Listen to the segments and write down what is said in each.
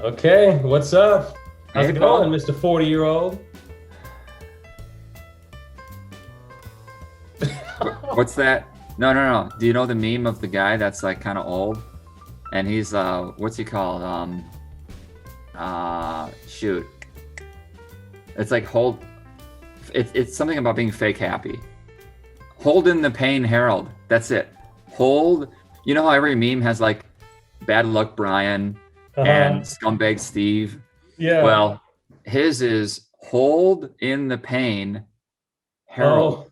Okay, what's up? How's Hey, it going, Paul. Mr. 40-year-old? What's that? No, no, no. Do you know the meme of the guy that's like kind of old? And he's what's he called? Shoot. It's like it's something about being fake happy. Hold in the pain, Harold. That's it. Hold. You know how every meme has like bad luck Brian and Uh-huh. scumbag Steve? Yeah. Well, his is hold in the pain, Harold. Oh,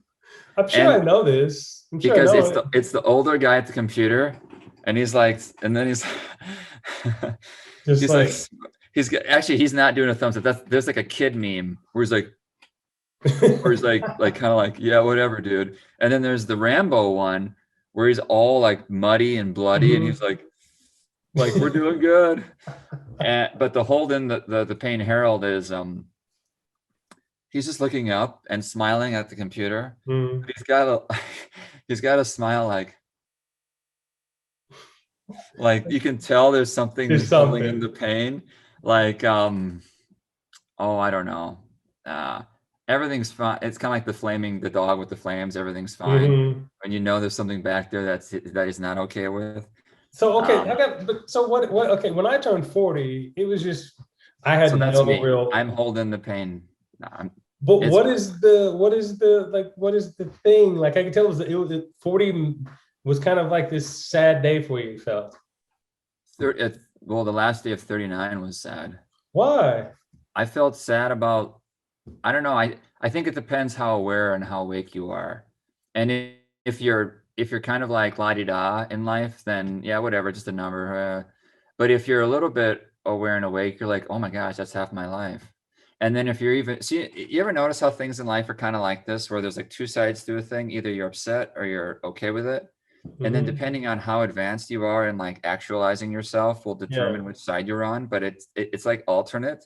I'm sure I And know this. I'm sure I because know it's it. the older guy at the computer, and he's like, and then he's Just he's like, like actually he's not doing a thumbs up. There's like a kid meme where he's like kind of like, yeah, whatever, dude. And then there's the Rambo one where he's all like muddy and bloody, and he's Mhm. like we're doing good. And but the hold in the pain Harold is he's just looking up and smiling at the computer. Mm. But he's got a he's got a smile like you can tell there's something There's he's holding in something. the pain. Like oh, I don't know. uh Everything's fine. It's kind of like the dog with the flames. Everything's fine Hmm. when you know there's something back there that he's not okay with. So okay, um but so what okay, when I turned 40, it was just I so had that's no me. real. I'm holding the pain. I'm But it's what is the thing? Like I can tell it was 40 was kind of like this sad day for you, felt. well, the last day of 39 was sad. Why? I felt sad about, I don't know. I think it depends how aware and how awake you are. And if you're kind of like la di da in life, then yeah, whatever, just a number. But if you're a little bit aware and awake, you're like, oh my gosh, that's half my life. And then if you're even see, you ever notice how things in life are kind of like this, where there's like two sides to a thing. Either you're upset or you're okay with it. And then Hmm. depending on how advanced you are in like actualizing yourself will Yeah. determine which side you're on. But it's like alternate.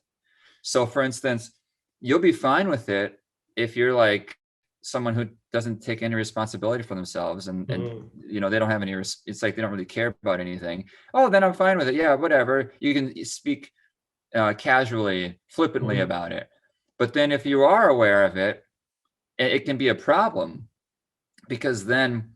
So for instance, you'll be fine with it if you're like someone who doesn't take any responsibility for themselves, and Hmm. they don't have any it's like they don't really care about anything. Oh, then I'm fine with it. Yeah, whatever. You can speak casually, flippantly Hmm. about it. But then if you are aware of it, it can be a problem, because then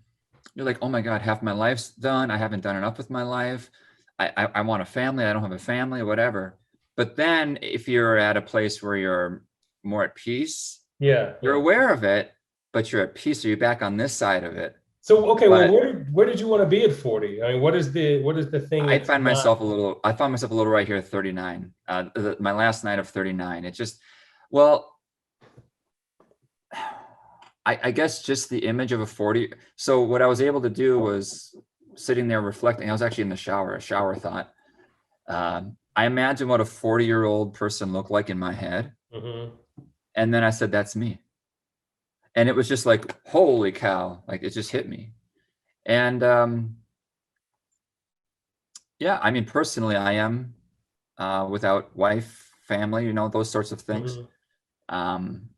you're like, oh my God, half my life's done. I haven't done enough with my life. I want a family. I don't have a family, whatever. But then if you're at a place where you're more at peace, Yeah. you're Yeah. aware of it, but you're at peace. So you're back on this side of it. So okay, well, But where did you want to be at 40? I mean, what is the thing that's not. I find myself a little right here at 39. My last night of 39. It just, well, I guess just the image of a 40. So what I was able to do was sitting there reflecting. I was actually in the shower, a shower thought. I imagine what a 40-year-old person looked like in my head. Mhm. And then I said, that's me. And it was just like, holy cow, like it just hit me. And yeah, I mean, personally, I am without wife, family, those sorts of things. Mhm. Um,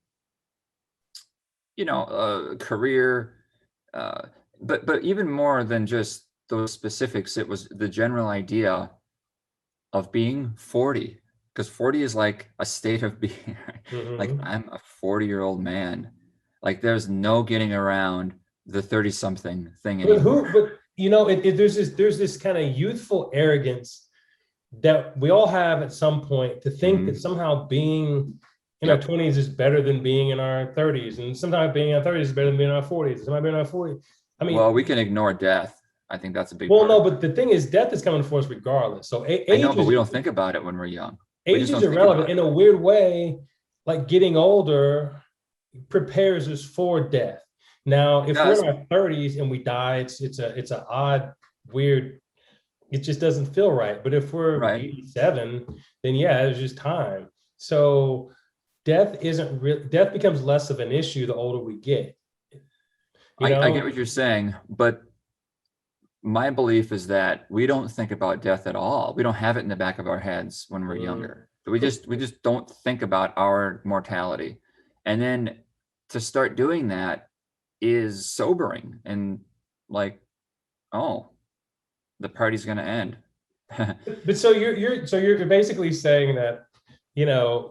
career, uh, but even more than just those specifics, it was the general idea of being 40, because 40 is like a state of being. Like, Mhm. I'm a 40-year-old man. Like, there's no getting around the 30 something thing anymore. But there's this kind of youthful arrogance that we all have at some point to think that Mhm. somehow being in our Yep. 20s is better than being in our 30s, and sometimes being in our 30s is better than being in our 40s. Sometimes being in our 40s. I Well, mean, we can ignore death. I think that's a big well, part no, of it. but the thing is, death is coming for us regardless. So I know, age but is we don't think about it when we're young. We age just is don't think irrelevant about in it. a weird way. Like getting older prepares us for death. Now, It if we're does. in our 30s and we die, it's an odd, weird. It just doesn't feel right. But if we're Right. 87, then yeah, it's just time. So death isn't real. Death becomes less of an issue the older we get. You I get know. what you're saying, but my belief is that we don't think about death at all. We don't have it in the back of our heads when we're Mm. younger. We just don't think about our mortality. And then to start doing that is sobering, and like, oh, the party's going to end. But so you're basically saying that,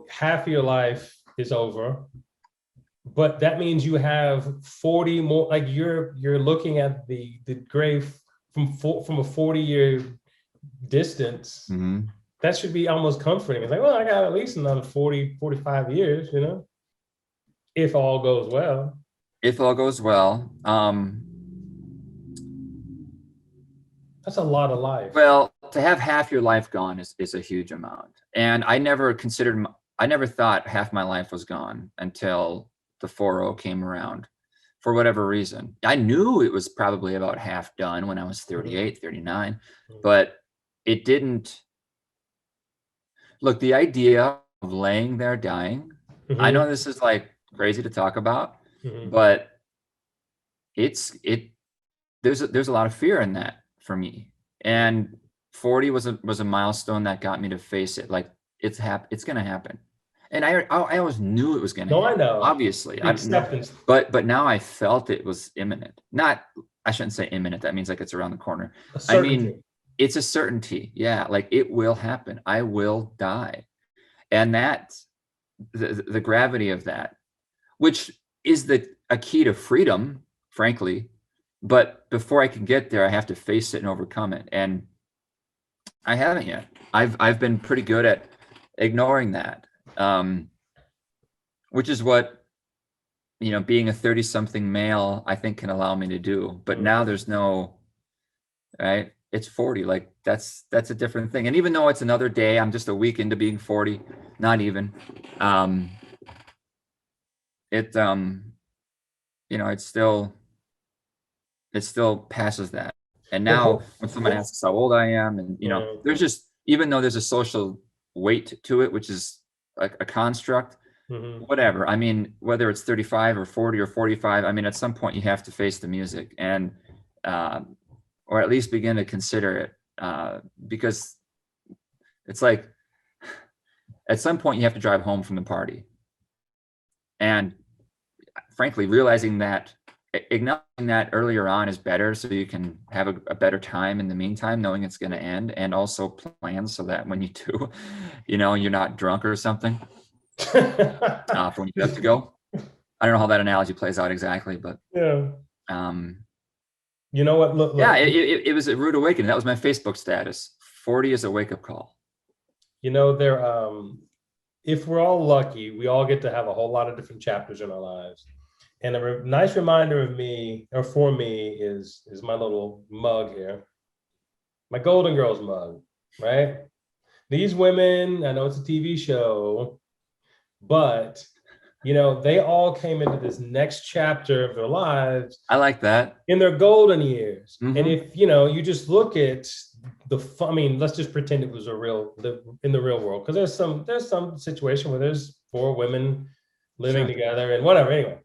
half your life is over, but that means you have 40 more, like you're looking at the grave from a 40-year distance. Mhm. That should be almost comforting. It's like, well, I got at least another 40, 45 years, if all goes well. If all goes well. That's a lot of life. Well, to have half your life gone is a huge amount. And I never thought half my life was gone until the 4-0 came around for whatever reason. I knew it was probably about half done when I was 38, 39, but it didn't. Look, the idea of laying there dying, I know this is like crazy to talk about, but there's a lot of fear in that for me. And 40 was a milestone that got me to face it. Like it's gonna happen. And I always knew it was gonna No, I happen. know. Obviously, The I don't know. acceptance. But now I felt it was imminent. Not, I shouldn't say imminent. That means like it's around the corner. A I certainty. mean, it's a certainty. Yeah, like it will happen. I will die. And that's the gravity of that, which is a key to freedom, frankly. But before I can get there, I have to face it and overcome it. And I haven't yet. I've been pretty good at ignoring that, which is what, being a 30-something male, I think can allow me to do. But now there's no, right? It's 40. Like that's a different thing. And even though it's another day, I'm just a week into being 40, not even. It it still passes that. And now when someone asks how old I am, and there's just, even though there's a social weight to it, which is like a construct, whatever. I mean, whether it's 35 or 40 or 45, I mean, at some point you have to face the music and, or at least begin to consider it, because it's like, at some point you have to drive home from the party. And frankly, realizing that, acknowledging that earlier on is better, so you can have a better time in the meantime, knowing it's going to end, and also plan so that when you do, you're not drunk or something for when you have to go. I don't know how that analogy plays out exactly, but yeah. You know what? Look. Yeah, it was a rude awakening. That was my Facebook status. 40 is a wake-up call. If we're all lucky, we all get to have a whole lot of different chapters in our lives. And a nice reminder of me, or for me, is my little mug here, my Golden Girls mug, right? These women, I know it's a TV show, but they all came into this next chapter of their lives. I like that. In their golden years. And if you just look at let's just pretend it was in the real world, because there's some situation where there's 4 women living together and whatever. Anyway,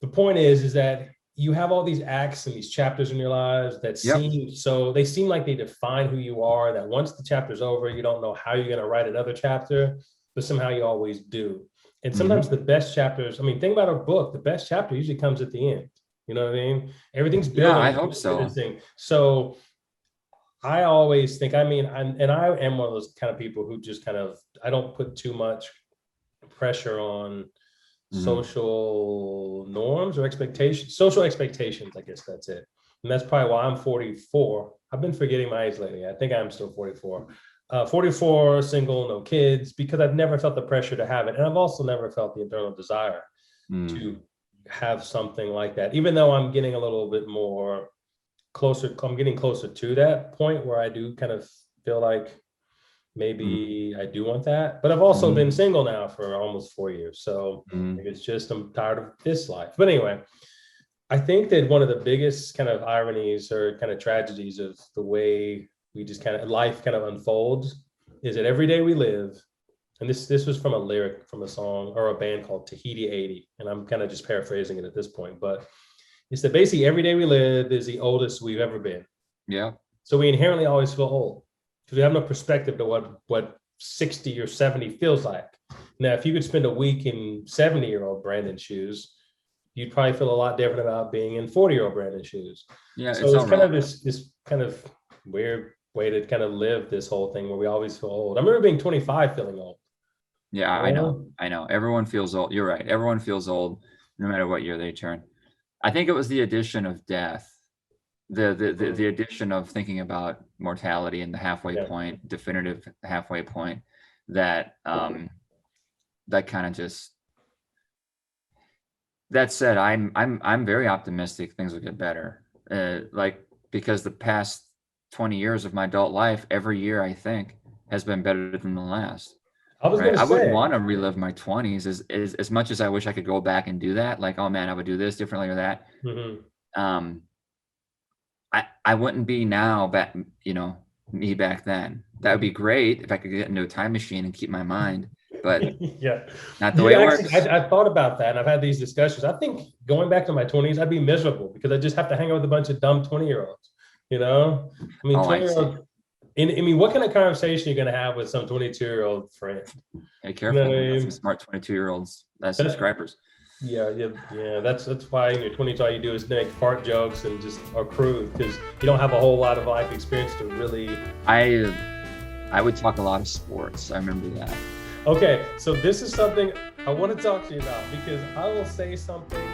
the point is that you have all these acts and these chapters in your lives that seem like they define who you are, that once the chapter's over, you don't know how you're going to write another chapter, but somehow you always do. And sometimes the best chapters, think about a book, the best chapter usually comes at the end. You know what I mean? Everything's building. Yeah, I hope so. So I always think, I am one of those kind of people who just I don't put too much pressure on social norms or social expectations, I guess that's it. And that's probably why I'm 44. I've been forgetting my age lately. I think I'm still 44. 44, single, no kids, because I've never felt the pressure to have it. And I've also never felt the internal desire to have something like that, even though I'm getting a little bit more closer. I'm getting closer to that point where I do kind of feel like maybe I do want that. But I've also been single now for almost 4 years. So it's just, I'm tired of this life. But anyway, I think that one of the biggest kind of ironies or kind of tragedies of the way we just life unfolds is that every day we live, and this was from a lyric from a song or a band called Tahiti 80, and I'm kind of just paraphrasing it at this point, but it's that basically every day we live is the oldest we've ever been. Yeah. So we inherently always feel old because we have no perspective to what 60 or 70 feels like. Now, if you could spend a week in 70-year-old Brandon's shoes, you'd probably feel a lot different about being in 40-year-old Brandon's shoes. Yeah. So it's kind of this kind of weird way to kind of live this whole thing where we always feel old. I remember being 25 feeling old. Yeah, You I know. know? I know. Everyone feels old. You're right. Everyone feels old no matter what year they turn. I think it was the addition of death, the Mhm. addition of thinking about mortality and the halfway Yeah. point, definitive halfway point, that that kind of just. That said, I'm very optimistic things will get better. Like because the past 20 years of my adult life, every year I think has been better than the last. I was Right. gonna I wouldn't say, want to relive my 20s as much as I wish I could go back and do that. Like, oh man, I would do this differently or that. mhm. Um, I wouldn't be now back, me back then. That would be great if I could get into a time machine and keep my mind, but Yeah. not the way You it actually, works. I thought about that and I've had these discussions. I think going back to my 20s, I'd be miserable because I just have to hang out with a bunch of dumb 20-year-olds, you know? I mean, Oh, I 20-year-olds, see. I mean, what kind of conversation are you going to have with some 22-year-old friend? Hey, You know careful. what I We got some mean? smart 22-year-olds as That, subscribers. yeah. That's why in your 20s, all you do is make fart jokes and just are crude because you don't have a whole lot of life experience to really. I I would talk a lot of sports. I remember that. Okay, so this is something I want to talk to you about because I will say something